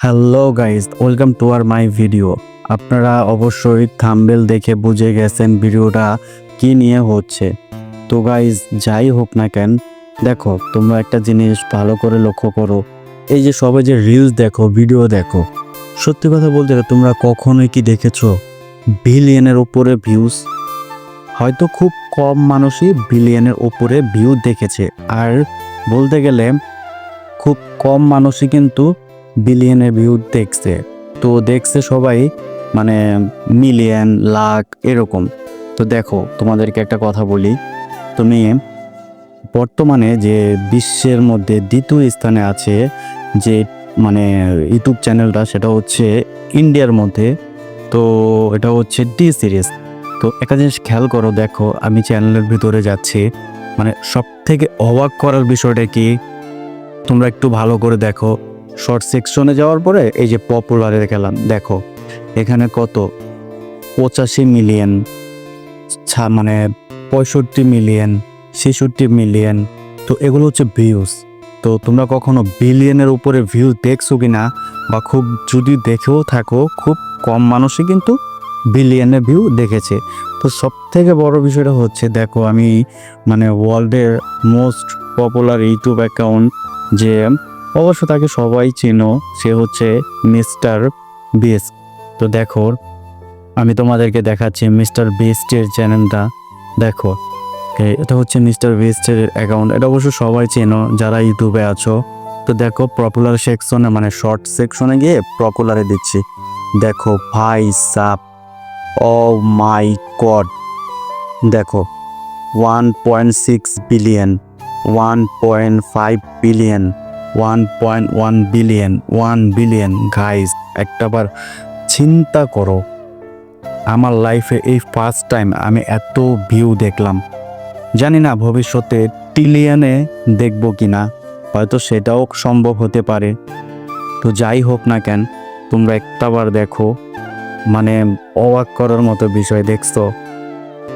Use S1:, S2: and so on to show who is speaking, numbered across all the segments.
S1: Hello guys, welcome to আর my video. আপনারা অবশ্যই থাম্বনেল দেখে বুঝে গেছেন ভিডিওটা কি নিয়ে হচ্ছে। তো গাইস, যাই হোক না কেন, দেখো তোমরা একটা জিনিস ভালো করে লক্ষ্য করো। এই যে সবাই যে রিলস দেখো, ভিডিও দেখো, সত্যি কথা বলতে গেলে তোমরা কখনোই কি দেখেছো বিলিয়নের উপরে ভিউজ? হয়তো খুব কম মানুষই বিলিয়নের উপরে ভিউ দেখেছে, আর বলতে গেলে খুব কম মানুষই কিন্তু বিলিয়নে ভিউ দেখছে। তো দেখছে সবাই মানে মিলিয়ন, লাখ এরকম। তো দেখো, তোমাদেরকে একটা কথা বলি। তুমি বর্তমানে যে বিশ্বের মধ্যে দ্বিতীয় স্থানে আছে যে মানে ইউটিউব চ্যানেলটা, সেটা হচ্ছে ইন্ডিয়ার মধ্যে। তো এটা হচ্ছে ডি সিরিজ। তো একটা জিনিস খেয়াল করো, দেখো আমি চ্যানেলের ভিতরে যাচ্ছি, মানে সব থেকে অবাক করার বিষয়টা কি, তোমরা একটু ভালো করে দেখো। শর্ট সেকশনে যাওয়ার পরে এই যে পপুলারে গেলাম, দেখো এখানে কত 85 মিলিয়ন, মানে 65 মিলিয়ন, 66 মিলিয়ন। তো এগুলো হচ্ছে ভিউজ। তো তোমরা কখনো বিলিয়নের উপরে ভিউ দেখছো কিনা, বা খুব যদি দেখেও থাকো, খুব কম মানুষই কিন্তু বিলিয়নে ভিউ দেখেছে। তো সব থেকে বড় বিষয়টা হচ্ছে, দেখো আমি মানে ওয়ার্ল্ডের মোস্ট পপুলার ইউটিউব অ্যাকাউন্ট, যে অবশ্য তাকে সবাই চেনো, সে হচ্ছে মিস্টার বিস্ট। তো দেখো আমি তোমাদেরকে দেখাচ্ছি মিস্টার বিস্টের চ্যানেলটা। দেখো এটা হচ্ছে মিস্টার বিস্টের অ্যাকাউন্ট। এটা অবশ্য সবাই চেনো যারা ইউটিউবে আছো। তো দেখো পপুলার সেকশনে, মানে শর্ট সেকশনে গিয়ে পপুলারে দিচ্ছি। দেখো ভাই সাব, ও মাই গড, দেখো 1.6 billion, 1.5 billion, 1.1 billion, 1 billion. Guys, একটাবার চিন্তা করো, আমার লাইফে এই ফার্স্ট টাইম আমি এত ভিউ দেখলাম। জানি না ভবিষ্যতে ট্রিলিয়নে দেখব কিনা, হয়তো সেটাও সম্ভব হতে পারে। তো যাই হোক না কেন, তোমরা একটাবার দেখো, মানে অবাক করার মতো বিষয় দেখছো।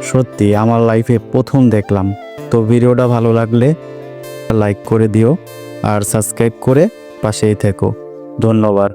S1: সত্যি আমার লাইফে প্রথম দেখলাম। তো ভিডিওটা ভালো লাগলে লাইক করে দিও, আর সাবস্ক্রাইব করে পাশেই থেকো। ধন্যবাদ।